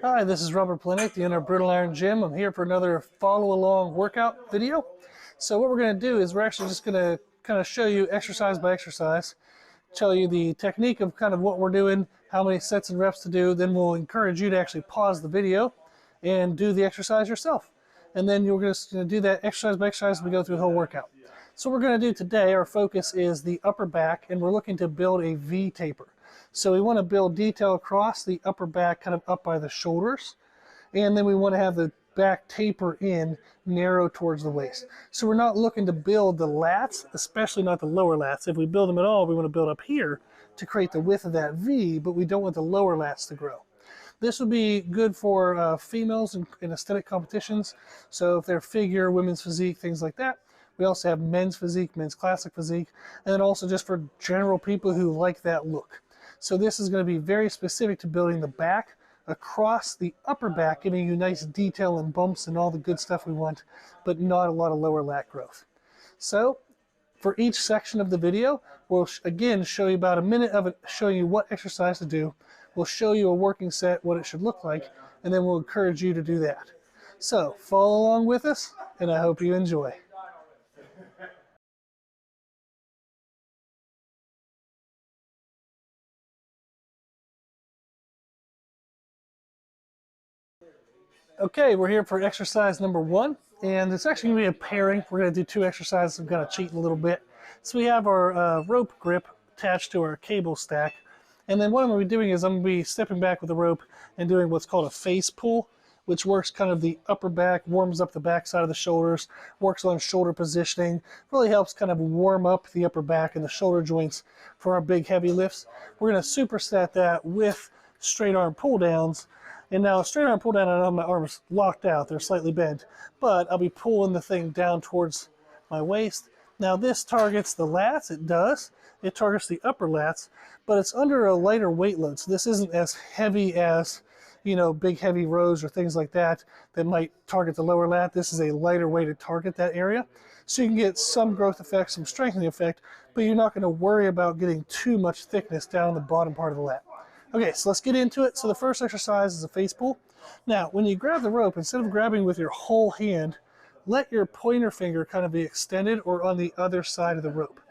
Hi, this is Robert Plinick, the owner of Brutal Iron Gym. I'm here for another follow-along workout video. So what we're going to do is we're actually just going to kind of show you exercise by exercise, tell you the technique of kind of what we're doing, how many sets and reps to do. Then we'll encourage you to actually pause the video and do the exercise yourself. And then you're just going to do that exercise by exercise as we go through the whole workout. So what we're going to do today, our focus is the upper back, and we're looking to build a V taper. So we want to build detail across the upper back, kind of up by the shoulders, and then we want to have the back taper in, narrow towards the waist. So we're not looking to build the lats, especially not the lower lats. If we build them at all, we want to build up here to create the width of that V, but we don't want the lower lats to grow. This would be good for females in aesthetic competitions. So if they're figure, women's physique, things like that. We also have men's physique, men's classic physique, and then also just for general people who like that look. So this is going to be very specific to building the back across the upper back, giving you nice detail and bumps and all the good stuff we want, but not a lot of lower lat growth. So for each section of the video, we'll again show you about a minute of it, showing you what exercise to do. We'll show you a working set, what it should look like, and then we'll encourage you to do that. So follow along with us, and I hope you enjoy. Okay, we're here for exercise number 1, and it's actually going to be a pairing. We're going to do 2 exercises. I'm going to cheat a little bit. So we have our rope grip attached to our cable stack, and then what I'm going to be doing is I'm going to be stepping back with the rope and doing what's called a face pull, which works kind of the upper back, warms up the back side of the shoulders, works on shoulder positioning, really helps kind of warm up the upper back and the shoulder joints for our big heavy lifts. We're going to superset that with straight arm pull downs. And now straight arm pull down, I know my arms locked out, they're slightly bent, but I'll be pulling the thing down towards my waist. Now this targets the lats, it does. It targets the upper lats, but it's under a lighter weight load. So this isn't as heavy as, you know, big heavy rows or things like that that might target the lower lat. This is a lighter way to target that area. So you can get some growth effect, some strengthening effect, but you're not going to worry about getting too much thickness down in the bottom part of the lat. Okay, so let's get into it. So the first exercise is a face pull. Now, when you grab the rope, instead of grabbing with your whole hand, let your pointer finger kind of be extended or on the other side of the rope,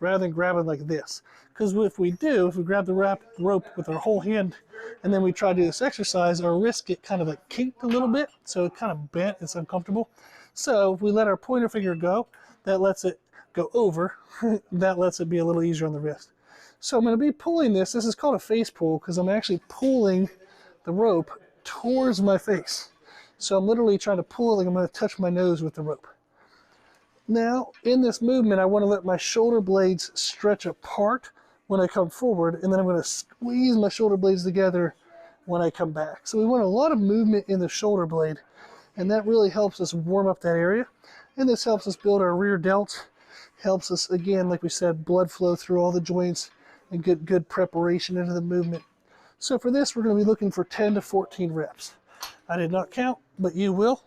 rather than grabbing like this. Because if we grab the rope with our whole hand, and then we try to do this exercise, our wrists get kind of like kinked a little bit, so it kind of bent, it's uncomfortable. So if we let our pointer finger go, that lets it go over, that lets it be a little easier on the wrist. So I'm going to be pulling this. This is called a face pull because I'm actually pulling the rope towards my face. So I'm literally trying to pull, like I'm going to touch my nose with the rope. Now, in this movement, I want to let my shoulder blades stretch apart when I come forward, and then I'm going to squeeze my shoulder blades together when I come back. So we want a lot of movement in the shoulder blade, and that really helps us warm up that area. And this helps us build our rear delts, helps us, again, like we said, blood flow through all the joints, and get good preparation into the movement. So for this, we're going to be looking for 10 to 14 reps. I did not count, but you will.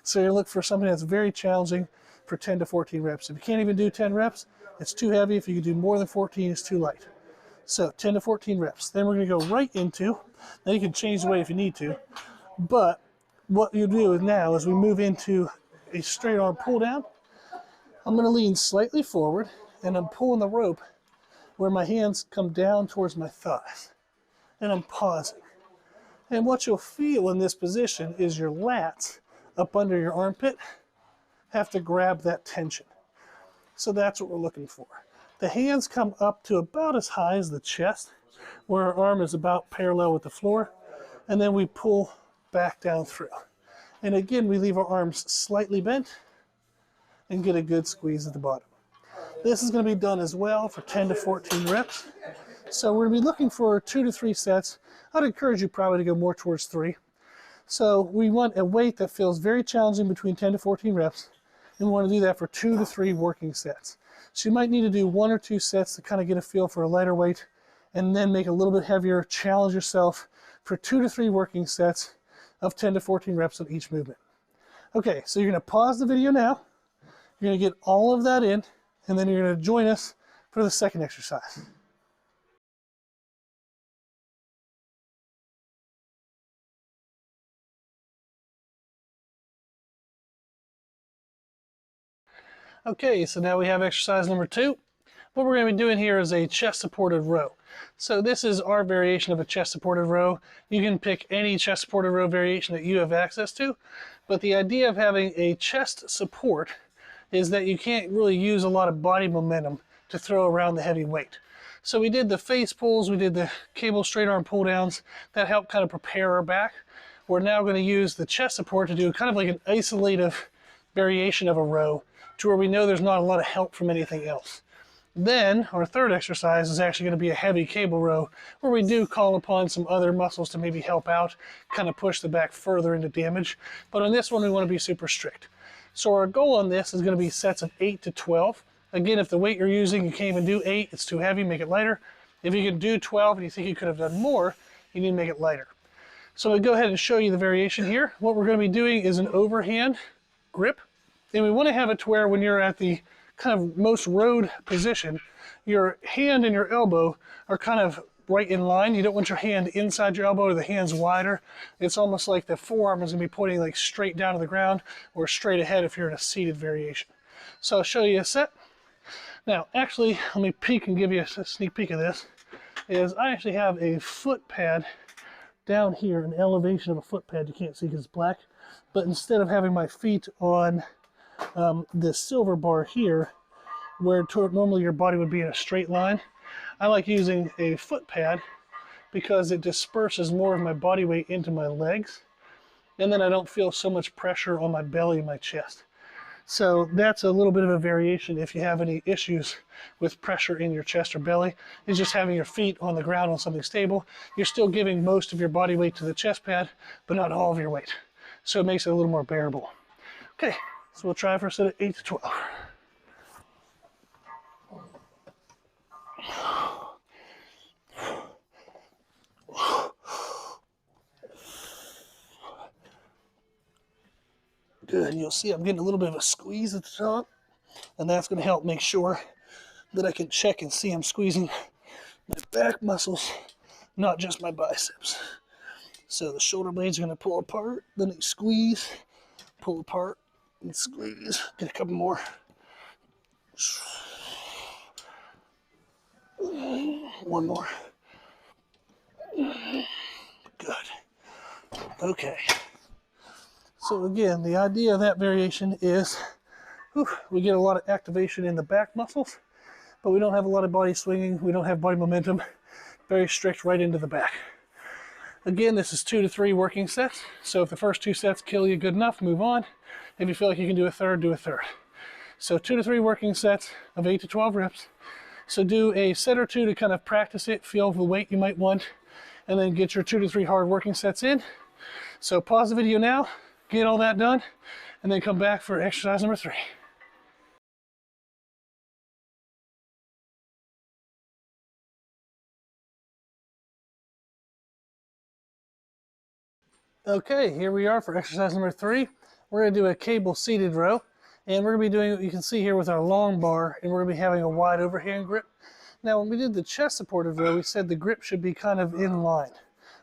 So you're looking for something that's very challenging for 10 to 14 reps. If you can't even do 10 reps, it's too heavy. If you can do more than 14, it's too light. So 10 to 14 reps. Then we're going to go right into, now you can change the weight if you need to, but what you do now is we move into a straight arm pull down. I'm going to lean slightly forward, and I'm pulling the rope where my hands come down towards my thighs, and I'm pausing. And what you'll feel in this position is your lats up under your armpit have to grab that tension. So that's what we're looking for. The hands come up to about as high as the chest, where our arm is about parallel with the floor, and then we pull back down through. And again, we leave our arms slightly bent and get a good squeeze at the bottom. This is going to be done as well for 10 to 14 reps. So we're going to be looking for 2 to 3 sets. I'd encourage you probably to go more towards 3. So we want a weight that feels very challenging between 10 to 14 reps, and we want to do that for 2 to 3 working sets. So you might need to do 1 or 2 sets to kind of get a feel for a lighter weight, and then make it a little bit heavier, challenge yourself for 2 to 3 working sets of 10 to 14 reps of each movement. Okay, so you're going to pause the video now. You're going to get all of that in, and then you're going to join us for the second exercise. Okay, so now we have exercise number 2. What we're going to be doing here is a chest supported row. So this is our variation of a chest supported row. You can pick any chest supported row variation that you have access to, but the idea of having a chest support is that you can't really use a lot of body momentum to throw around the heavy weight. So we did the face pulls, we did the cable straight arm pull downs, that helped kind of prepare our back. We're now going to use the chest support to do kind of like an isolative variation of a row to where we know there's not a lot of help from anything else. Then our third exercise is actually going to be a heavy cable row where we do call upon some other muscles to maybe help out, kind of push the back further into damage. But on this one, we want to be super strict. So our goal on this is going to be sets of 8 to 12. Again, if the weight you're using, you can't even do 8, it's too heavy, make it lighter. If you can do 12 and you think you could have done more, you need to make it lighter. So I'm going to go ahead and show you the variation here. What we're going to be doing is an overhand grip. And we want to have it to where when you're at the kind of most rowed position, your hand and your elbow are kind of right in line. You don't want your hand inside your elbow or the hand's wider. It's almost like the forearm is going to be pointing like straight down to the ground or straight ahead if you're in a seated variation. So I'll show you a set. Now, actually, let me peek and give you a sneak peek of this. I actually have a foot pad down here, an elevation of a foot pad. You can't see because it's black. But instead of having my feet on this silver bar here, where normally your body would be in a straight line, I like using a foot pad because it disperses more of my body weight into my legs, and then I don't feel so much pressure on my belly and my chest. So that's a little bit of a variation if you have any issues with pressure in your chest or belly, is just having your feet on the ground on something stable. You're still giving most of your body weight to the chest pad, but not all of your weight. So it makes it a little more bearable. Okay, so we'll try for a set of 8 to 12. Good, and you'll see I'm getting a little bit of a squeeze at the top, and that's going to help make sure that I can check and see I'm squeezing my back muscles, not just my biceps. So the shoulder blades are going to pull apart, then they squeeze, pull apart, and squeeze. Get a couple more. One more. Good. Okay. So again, the idea of that variation is we get a lot of activation in the back muscles, but we don't have a lot of body swinging, we don't have body momentum, very strict right into the back. Again, this is 2 to 3 working sets, so if the first 2 sets kill you good enough, move on. If you feel like you can do a third, do a third. So 2 to 3 working sets of 8 to 12 reps. So do a set or 2 to kind of practice it, feel the weight you might want, and then get your 2 to 3 hard working sets in. So pause the video now, get all that done, and then come back for exercise number 3. Okay, here we are for exercise number 3. We're going to do a cable seated row, and we're going to be doing what you can see here with our long bar, and we're going to be having a wide overhand grip. Now, when we did the chest supported row, we said the grip should be kind of in line,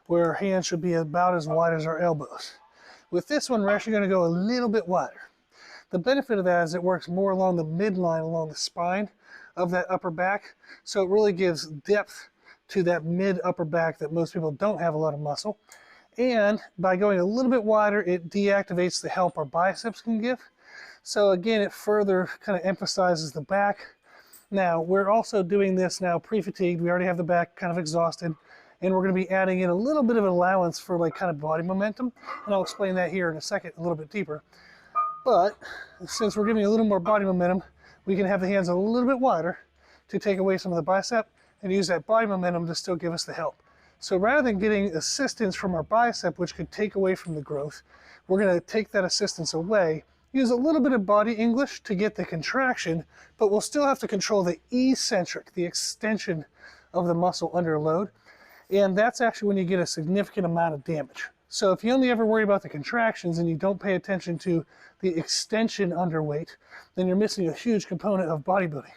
where our hands should be about as wide as our elbows. With this one, we're actually going to go a little bit wider. The benefit of that is it works more along the midline, along the spine of that upper back, so it really gives depth to that mid upper back that most people don't have a lot of muscle. And by going a little bit wider, it deactivates the help our biceps can give. So again, it further kind of emphasizes the back. Now, we're also doing this now pre-fatigued. We already have the back kind of exhausted, and we're going to be adding in a little bit of allowance for like kind of body momentum. And I'll explain that here in a second, a little bit deeper. But since we're giving a little more body momentum, we can have the hands a little bit wider to take away some of the bicep and use that body momentum to still give us the help. So rather than getting assistance from our bicep, which could take away from the growth, we're going to take that assistance away, use a little bit of body English to get the contraction, but we'll still have to control the eccentric, the extension of the muscle under load. And that's actually when you get a significant amount of damage. So if you only ever worry about the contractions and you don't pay attention to the extension under weight, then you're missing a huge component of bodybuilding.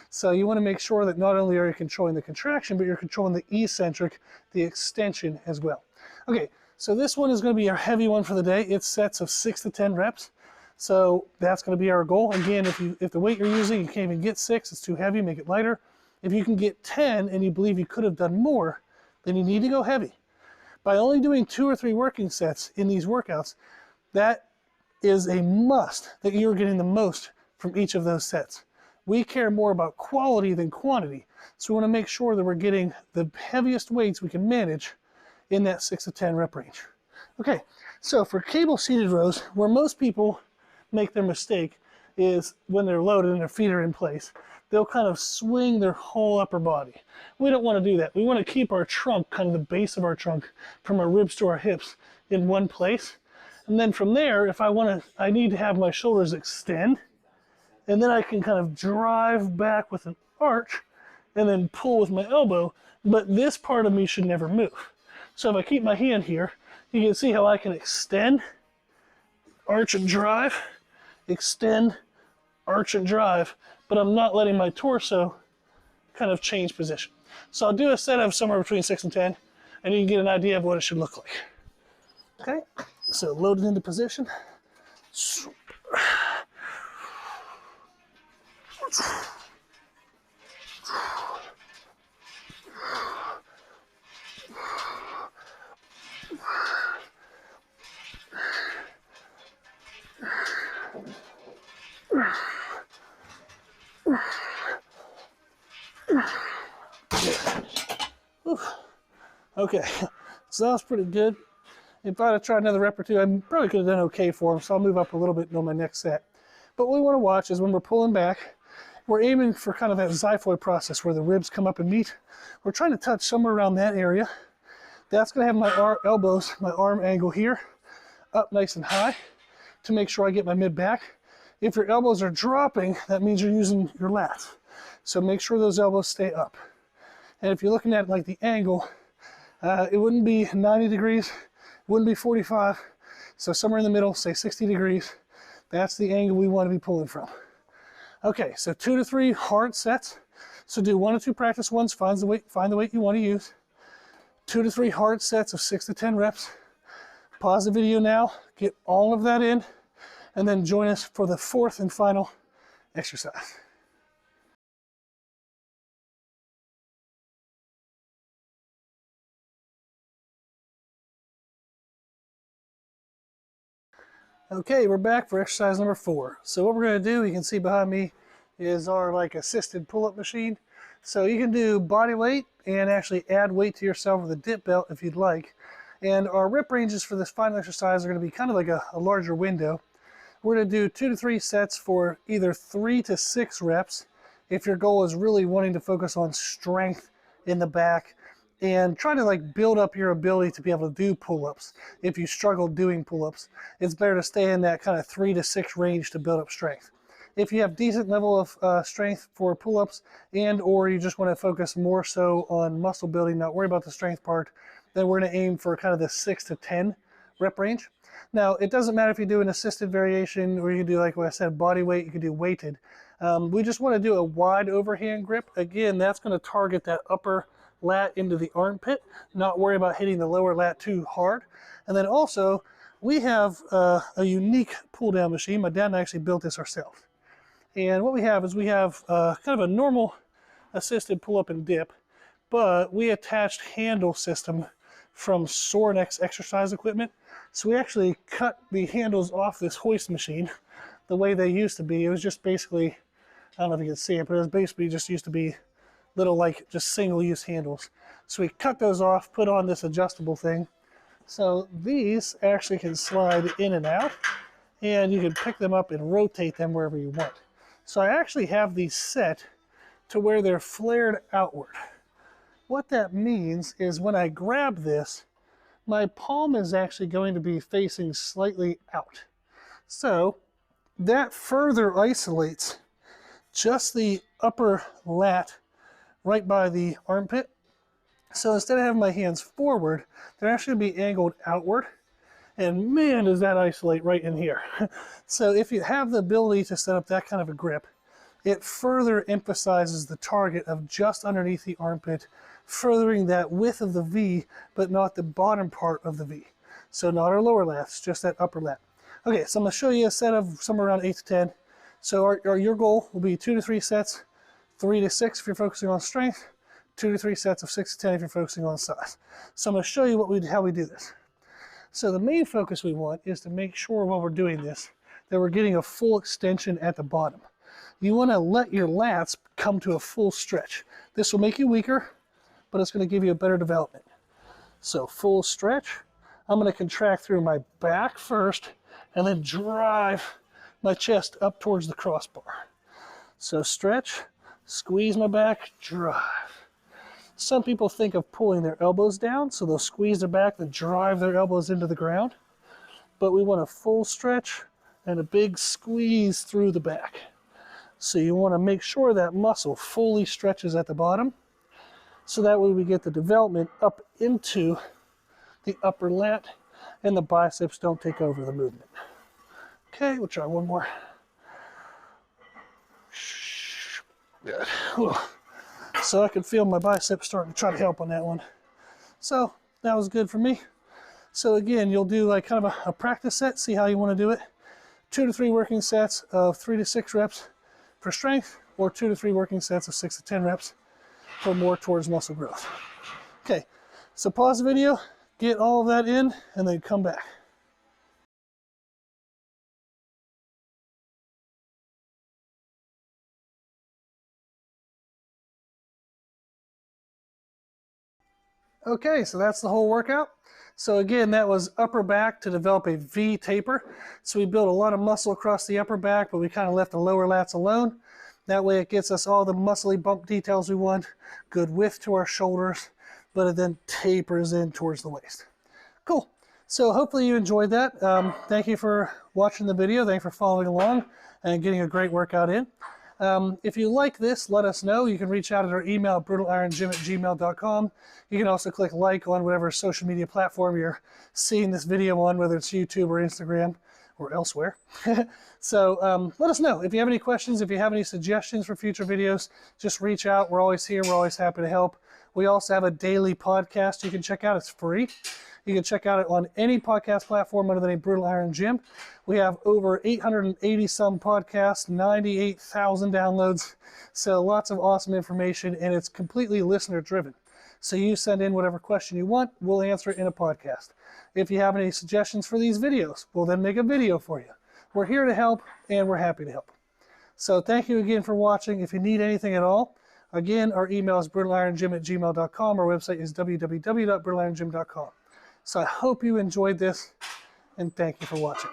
So you want to make sure that not only are you controlling the contraction, but you're controlling the eccentric, the extension as well. Okay, so this one is going to be our heavy one for the day. It's sets of 6 to 10 reps. So that's going to be our goal. Again, if the weight you're using, you can't even get 6, it's too heavy, make it lighter. If you can get 10 and you believe you could have done more, then you need to go heavy. By only doing 2 or 3 working sets in these workouts, that is a must that you're getting the most from each of those sets. We care more about quality than quantity. So we want to make sure that we're getting the heaviest weights we can manage in that 6 to 10 rep range. Okay, so for cable seated rows, where most people make their mistake is when they're loaded and their feet are in place. They'll kind of swing their whole upper body. We don't want to do that. We want to keep our trunk, kind of the base of our trunk, from our ribs to our hips in one place. And then from there, if I need to have my shoulders extend, and then I can kind of drive back with an arch and then pull with my elbow, but this part of me should never move. So if I keep my hand here, you can see how I can extend, arch and drive, extend, arch and drive, but I'm not letting my torso kind of change position. So I'll do a set of somewhere between 6 and 10, and you can get an idea of what it should look like. Okay, so load it into position. Okay, so that was pretty good. If I'd have tried another rep or two, I probably could have done okay for them, so I'll move up a little bit on my next set. But what we want to watch is when we're pulling back, we're aiming for kind of that xiphoid process where the ribs come up and meet. We're trying to touch somewhere around that area. That's going to have my elbows, my arm angle here, up nice and high to make sure I get my mid back. If your elbows are dropping, that means you're using your lats. So make sure those elbows stay up. And if you're looking at like the angle, it wouldn't be 90 degrees, it wouldn't be 45. So somewhere in the middle, say 60 degrees. That's the angle we want to be pulling from. Okay, so 2 to 3 hard sets. So do 1 to 2 practice ones, find the weight you want to use. 2 to 3 hard sets of 6 to 10 reps. Pause the video now, get all of that in, and then join us for the 4th and final exercise. Okay, we're back for exercise number 4. So what we're going to do, you can see behind me, is our like assisted pull-up machine. So you can do body weight and actually add weight to yourself with a dip belt if you'd like. And our rep ranges for this final exercise are going to be kind of like a larger window. We're going to do 2 to 3 sets for either 3 to 6 reps if your goal is really wanting to focus on strength in the back and try to like build up your ability to be able to do pull-ups. If you struggle doing pull-ups, it's better to stay in that kind of 3 to 6 range to build up strength. If you have decent level of strength for pull-ups and or you just want to focus more so on muscle building, not worry about the strength part, then we're going to aim for kind of the 6 to 10 rep range. Now, it doesn't matter if you do an assisted variation or you can do, like what I said, body weight, you can do weighted. We just want to do a wide overhand grip. Again, that's going to target that upper lat into the armpit, not worry about hitting the lower lat too hard. And then also, we have a unique pull down machine. My dad and I actually built this ourselves. And what we have is we have kind of a normal assisted pull up and dip, but we attached handle system from Sorinex exercise equipment. So we actually cut the handles off this hoist machine the way they used to be. It was just basically, I don't know if you can see it, but it was basically just used to be little like just single-use handles. So we cut those off, put on this adjustable thing. So these actually can slide in and out, and you can pick them up and rotate them wherever you want. So I actually have these set to where they're flared outward. What that means is when I grab this, my palm is actually going to be facing slightly out. So that further isolates just the upper lat right by the armpit. So instead of having my hands forward, they're actually going to be angled outward. And man, does that isolate right in here. So if you have the ability to set up that kind of a grip, it further emphasizes the target of just underneath the armpit, furthering that width of the V, but not the bottom part of the V. So not our lower lats, just that upper lat. Okay, so I'm going to show you a set of somewhere around 8 to 10. So your goal will be 2 to 3 sets, 3 to 6 if you're focusing on strength, 2 to 3 sets of 6 to 10 if you're focusing on size. So I'm going to show you how we do this. So the main focus we want is to make sure while we're doing this that we're getting a full extension at the bottom. You want to let your lats come to a full stretch. This will make you weaker, but it's going to give you a better development. So full stretch. I'm going to contract through my back first and then drive my chest up towards the crossbar. So stretch, squeeze my back, drive. Some people think of pulling their elbows down, so they'll squeeze their back and drive their elbows into the ground. But we want a full stretch and a big squeeze through the back. So you want to make sure that muscle fully stretches at the bottom, so that way we get the development up into the upper lat and the biceps don't take over the movement. Okay, we'll try one more. Good. So I can feel my biceps starting to try to help on that one. So that was good for me. So again, you'll do like kind of a practice set, see how you want to do it. 2 to 3 working sets of 3 to 6 reps for strength, or 2 to 3 working sets of 6 to 10 reps for more towards muscle growth. Okay, so pause the video, get all of that in, and then come back. Okay, so that's the whole workout. So again, that was upper back to develop a V taper. So we built a lot of muscle across the upper back, but we kind of left the lower lats alone. That way it gets us all the muscly bump details we want, good width to our shoulders, but it then tapers in towards the waist. Cool. So hopefully you enjoyed that. Thank you for watching the video. Thank you for following along and getting a great workout in. If you like this, let us know. You can reach out at our email, brutalirongym@gmail.com. You can also click like on whatever social media platform you're seeing this video on, whether it's YouTube or Instagram or elsewhere. So let us know. If you have any questions, if you have any suggestions for future videos, just reach out. We're always here. We're always happy to help. We also have a daily podcast you can check out. It's free. You can check out it on any podcast platform under the name Brutal Iron Gym. We have over 880 some podcasts, 98,000 downloads. So lots of awesome information, and it's completely listener driven. So you send in whatever question you want, we'll answer it in a podcast. If you have any suggestions for these videos, we'll then make a video for you. We're here to help, and we're happy to help. So thank you again for watching. If you need anything at all, again, our email is brutalirongym@gmail.com. Our website is www.brutalirongym.com. So I hope you enjoyed this, and thank you for watching.